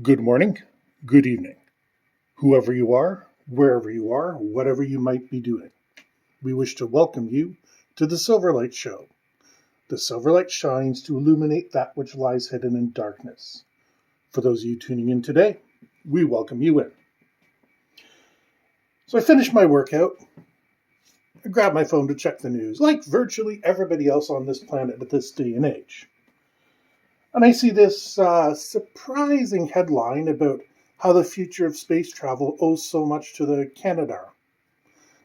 Good morning, good evening, whoever you are, wherever you are, whatever you might be doing. We wish to welcome you to the Silverlight Show. The Silverlight shines to illuminate that which lies hidden in darkness. For those of you tuning in today, we welcome you in. So I finished my workout. I grabbed my phone to check the news, like virtually everybody else on this planet at this day and age. And I see this surprising headline about how the future of space travel owes so much to the Canadarm.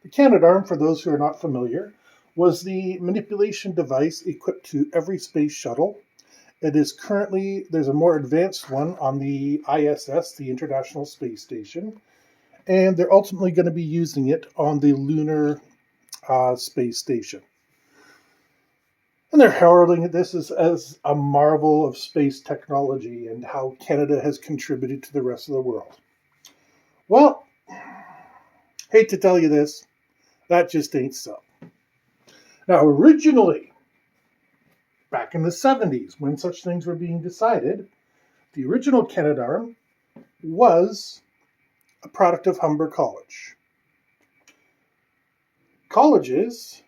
The Canadarm, for those who are not familiar, was the manipulation device equipped to every space shuttle. There's a more advanced one on the ISS, the International Space Station, and they're ultimately going to be using it on the Lunar Space Station. And they're heralding this as a marvel of space technology and how Canada has contributed to the rest of the world. Well, hate to tell you this, that just ain't so. Now, originally, back in the 70s, when such things were being decided, the original Canadarm was a product of Humber College. Colleges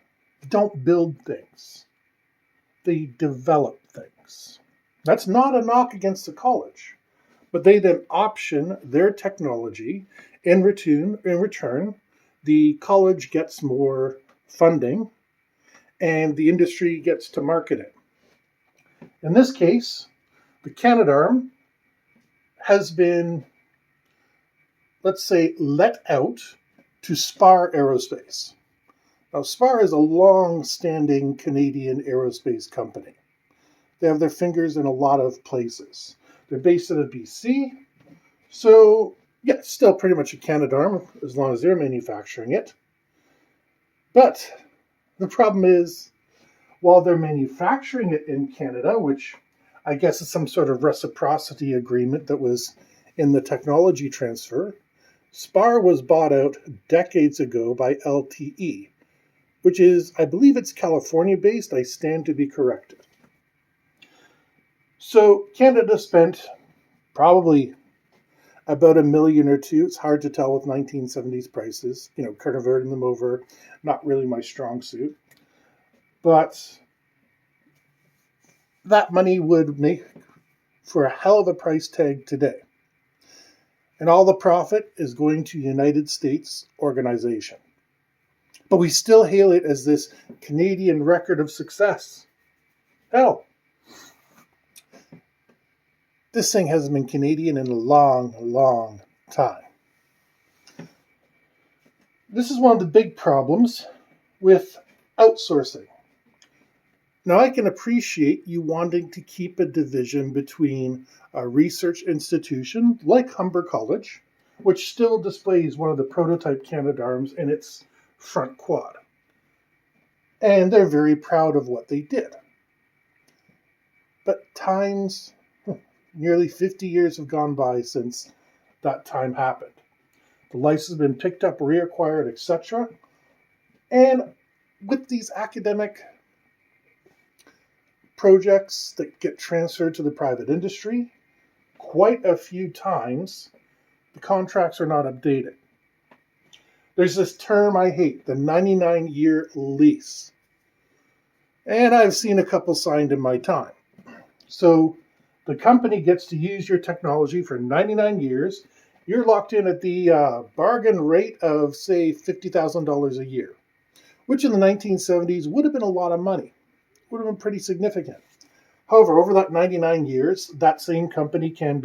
don't build things. They develop things. That's not a knock against the college, but they then option their technology. In return, the college gets more funding and the industry gets to market it. In this case, the Canadarm has been, let's say, let out to Spar Aerospace. Now, Spar is a long-standing Canadian aerospace company. They have their fingers in a lot of places. They're based out of BC, so yeah, it's still pretty much a Canadarm as long as they're manufacturing it. But the problem is, while they're manufacturing it in Canada, which I guess is some sort of reciprocity agreement that was in the technology transfer, Spar was bought out decades ago by LTE, which is, I believe it's California-based. I stand to be corrected. So Canada spent probably about $1 million or $2 million. It's hard to tell with 1970s prices, converting them over, not really my strong suit. But that money would make for a hell of a price tag today. And all the profit is going to United States organization. But we still hail it as this Canadian record of success. Hell, this thing hasn't been Canadian in a long, long time. This is one of the big problems with outsourcing. Now, I can appreciate you wanting to keep a division between a research institution like Humber College, which still displays one of the prototype Canadarms in its front quad. And they're very proud of what they did. But nearly 50 years have gone by since that time happened. The license has been picked up, reacquired, etc. And with these academic projects that get transferred to the private industry, quite a few times the contracts are not updated. There's this term I hate, the 99-year lease. And I've seen a couple signed in my time. So the company gets to use your technology for 99 years. You're locked in at the bargain rate of, say, $50,000 a year, which in the 1970s would have been a lot of money. Would have been pretty significant. However, over that 99 years, that same company can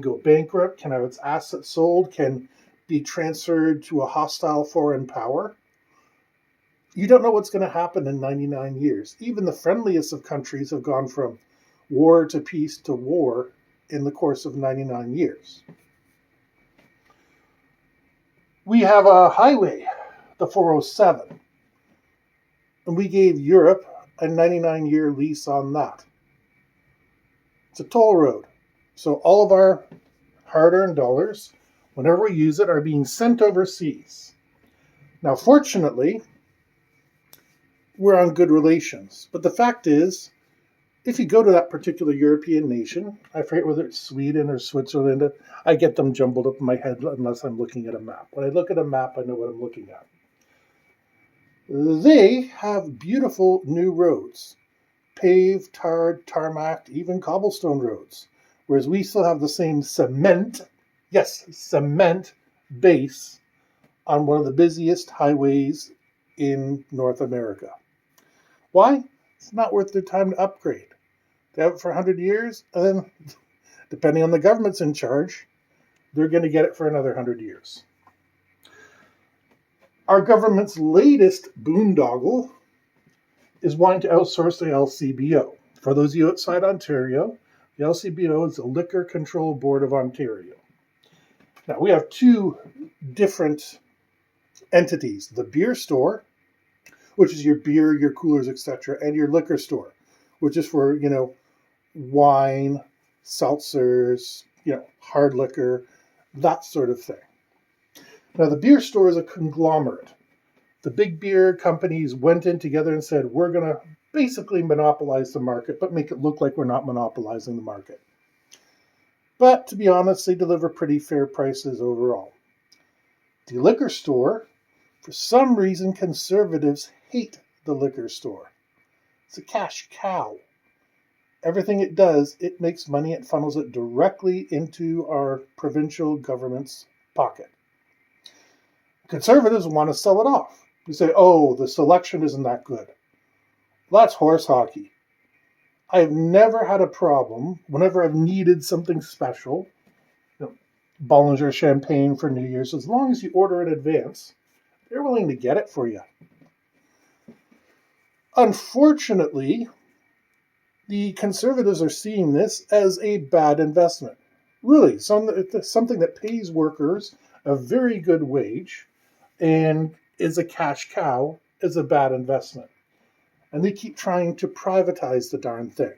go bankrupt, can have its assets sold, can be transferred to a hostile foreign power. You don't know what's going to happen in 99 years. Even the friendliest of countries have gone from war to peace to war in the course of 99 years. We have a highway, the 407, and we gave Europe a 99-year lease on that. It's a toll road. So all of our hard-earned dollars, whenever we use it, are being sent overseas. Now, fortunately, we're on good relations. But the fact is, if you go to that particular European nation, I forget whether it's Sweden or Switzerland, I get them jumbled up in my head unless I'm looking at a map. When I look at a map, I know what I'm looking at. They have beautiful new roads, paved, tarred, tarmac, even cobblestone roads, whereas we still have the same cement, yes, cement base on one of the busiest highways in North America. Why? It's not worth their time to upgrade. They have it for 100 years, and then, depending on the government's in charge, they're going to get it for another 100 years. Our government's latest boondoggle is wanting to outsource the LCBO. For those of you outside Ontario, the LCBO is the Liquor Control Board of Ontario. Now, we have two different entities, the beer store, which is your beer, your coolers, etc., and your liquor store, which is for, wine, seltzers, hard liquor, that sort of thing. Now, the beer store is a conglomerate. The big beer companies went in together and said, we're going to basically monopolize the market, but make it look like we're not monopolizing the market. But to be honest, they deliver pretty fair prices overall. The liquor store, for some reason, conservatives hate the liquor store. It's a cash cow. Everything it does, it makes money, it funnels it directly into our provincial government's pocket. Conservatives want to sell it off. They say, oh, the selection isn't that good. Well, that's horse hockey. I've never had a problem whenever I've needed something special, Bollinger champagne for New Year's, as long as you order in advance, they're willing to get it for you. Unfortunately, the Conservatives are seeing this as a bad investment. Really, something that pays workers a very good wage and is a cash cow is a bad investment. And they keep trying to privatize the darn thing.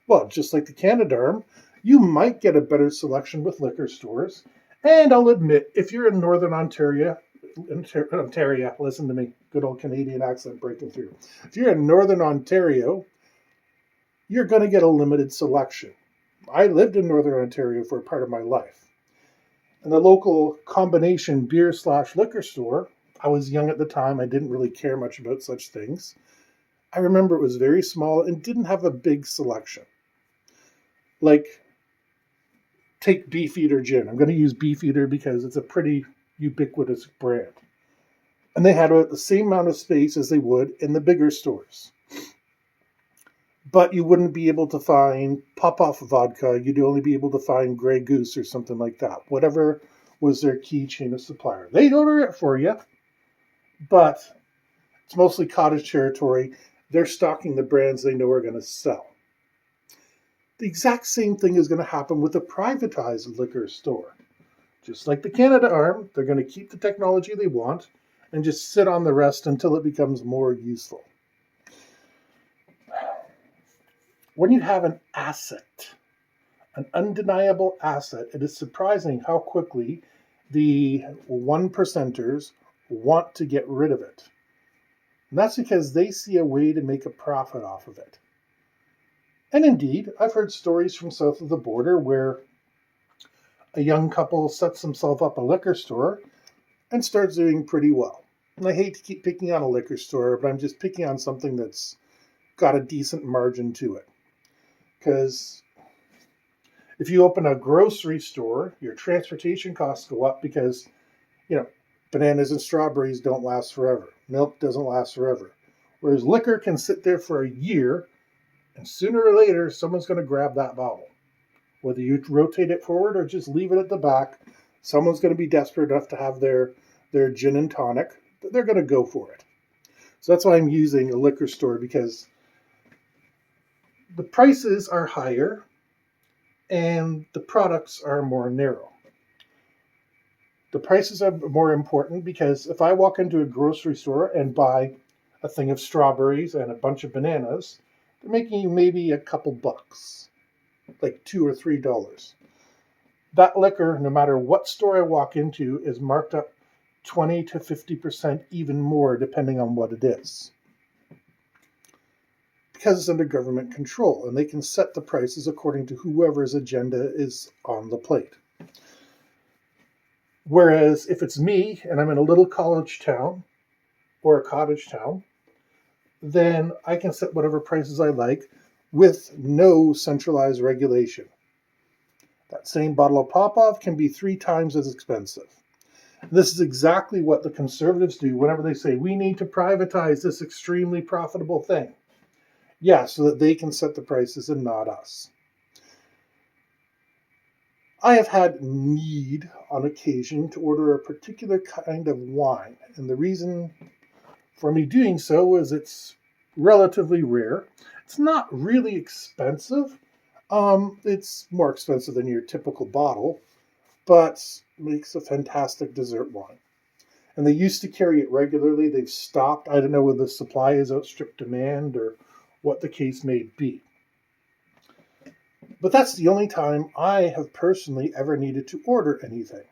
Well, just like the Canadarm, you might get a better selection with liquor stores. And I'll admit, if you're in Northern Ontario, listen to me, good old Canadian accent breaking through. If you're in Northern Ontario, you're going to get a limited selection. I lived in Northern Ontario for a part of my life. And the local combination beer/liquor store, I was young at the time, I didn't really care much about such things. I remember it was very small and didn't have a big selection. Like, take Beefeater Gin. I'm going to use Beefeater because it's a pretty ubiquitous brand. And they had about the same amount of space as they would in the bigger stores. But you wouldn't be able to find Pop-Off vodka. You'd only be able to find Grey Goose or something like that. Whatever was their key chain of supplier. They'd order it for you, but it's mostly cottage territory. They're stocking the brands they know are going to sell. The exact same thing is going to happen with a privatized liquor store. Just like the Canadarm, they're going to keep the technology they want and just sit on the rest until it becomes more useful. When you have an asset, an undeniable asset, it is surprising how quickly the 1%ers want to get rid of it. And that's because they see a way to make a profit off of it. And indeed, I've heard stories from south of the border where a young couple sets themselves up a liquor store and starts doing pretty well. And I hate to keep picking on a liquor store, but I'm just picking on something that's got a decent margin to it. Because if you open a grocery store, your transportation costs go up because, bananas and strawberries don't last forever. Milk doesn't last forever. Whereas liquor can sit there for a year, and sooner or later, someone's going to grab that bottle. Whether you rotate it forward or just leave it at the back, someone's going to be desperate enough to have their gin and tonic. They're going to go for it. So that's why I'm using a liquor store, because the prices are higher and the products are more narrow. The prices are more important because if I walk into a grocery store and buy a thing of strawberries and a bunch of bananas, they're making you maybe a couple bucks, like $2 or $3. That liquor, no matter what store I walk into, is marked up 20 to 50%, even more, depending on what it is. because it's under government control, and they can set the prices according to whoever's agenda is on the plate. Whereas if it's me and I'm in a little college town or a cottage town, then I can set whatever prices I like with no centralized regulation. That same bottle of Popov can be 3 times as expensive. This is exactly what the conservatives do whenever they say, we need to privatize this extremely profitable thing. Yeah, so that they can set the prices and not us. I have had need on occasion to order a particular kind of wine, and the reason for me doing so is it's relatively rare. It's not really expensive. It's more expensive than your typical bottle, but makes a fantastic dessert wine. And they used to carry it regularly. They've stopped. I don't know whether the supply has outstripped demand or what the case may be. But that's the only time I have personally ever needed to order anything.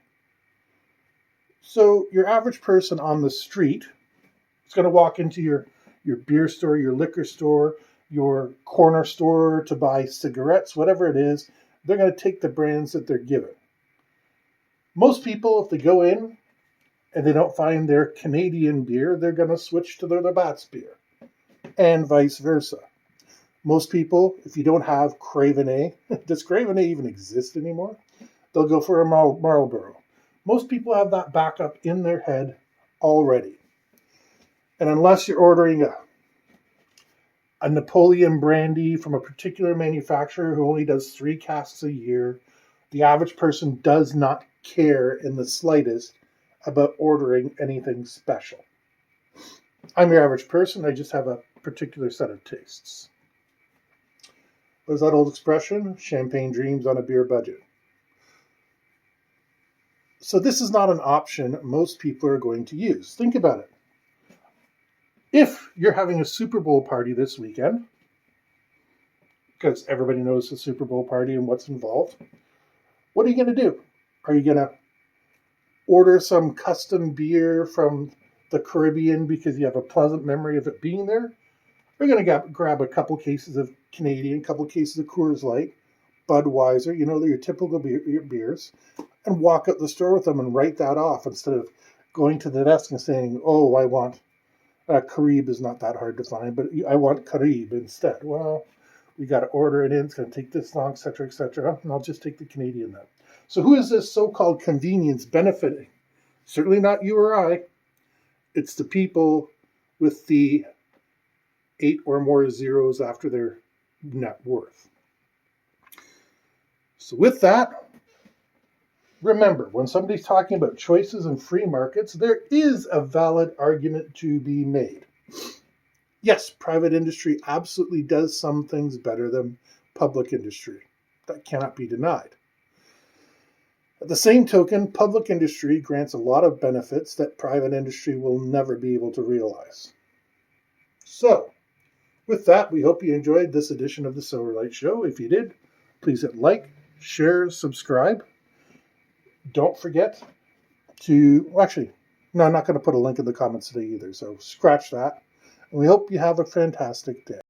So your average person on the street is going to walk into your beer store, your liquor store, your corner store to buy cigarettes, whatever it is. They're going to take the brands that they're given. Most people, if they go in and they don't find their Canadian beer, they're going to switch to their Labatt's beer, and vice versa. Most people, if you don't have Cravenet, does Cravenet even exist anymore? They'll go for a Marlboro. Most people have that backup in their head already. And unless you're ordering a Napoleon brandy from a particular manufacturer who only does 3 casks a year, the average person does not care in the slightest about ordering anything special. I'm your average person. I just have a particular set of tastes. What is that old expression? Champagne dreams on a beer budget. So this is not an option most people are going to use. Think about it. If you're having a Super Bowl party this weekend, because everybody knows the Super Bowl party and what's involved, what are you going to do? Are you going to order some custom beer from the Caribbean because you have a pleasant memory of it being there? Or are you going to grab a couple cases of Canadian, a couple cases of Coors Light, Budweiser, your typical beers, and walk out the store with them and write that off instead of going to the desk and saying, oh, I want Carib is not that hard to find, but I want Carib instead. Well, we got to order it in. It's going to take this long, etc., etc. And I'll just take the Canadian then. So who is this so-called convenience benefiting? Certainly not you or I. It's the people with the 8 or more zeros after their net worth. So with that, remember, when somebody's talking about choices and free markets, there is a valid argument to be made. Yes, private industry absolutely does some things better than public industry. That cannot be denied. At the same token, public industry grants a lot of benefits that private industry will never be able to realize. So, with that, we hope you enjoyed this edition of the Silverlight Show. If you did, please hit like, share, subscribe. Don't forget to, no, I'm not going to put a link in the comments today either, so scratch that. And we hope you have a fantastic day.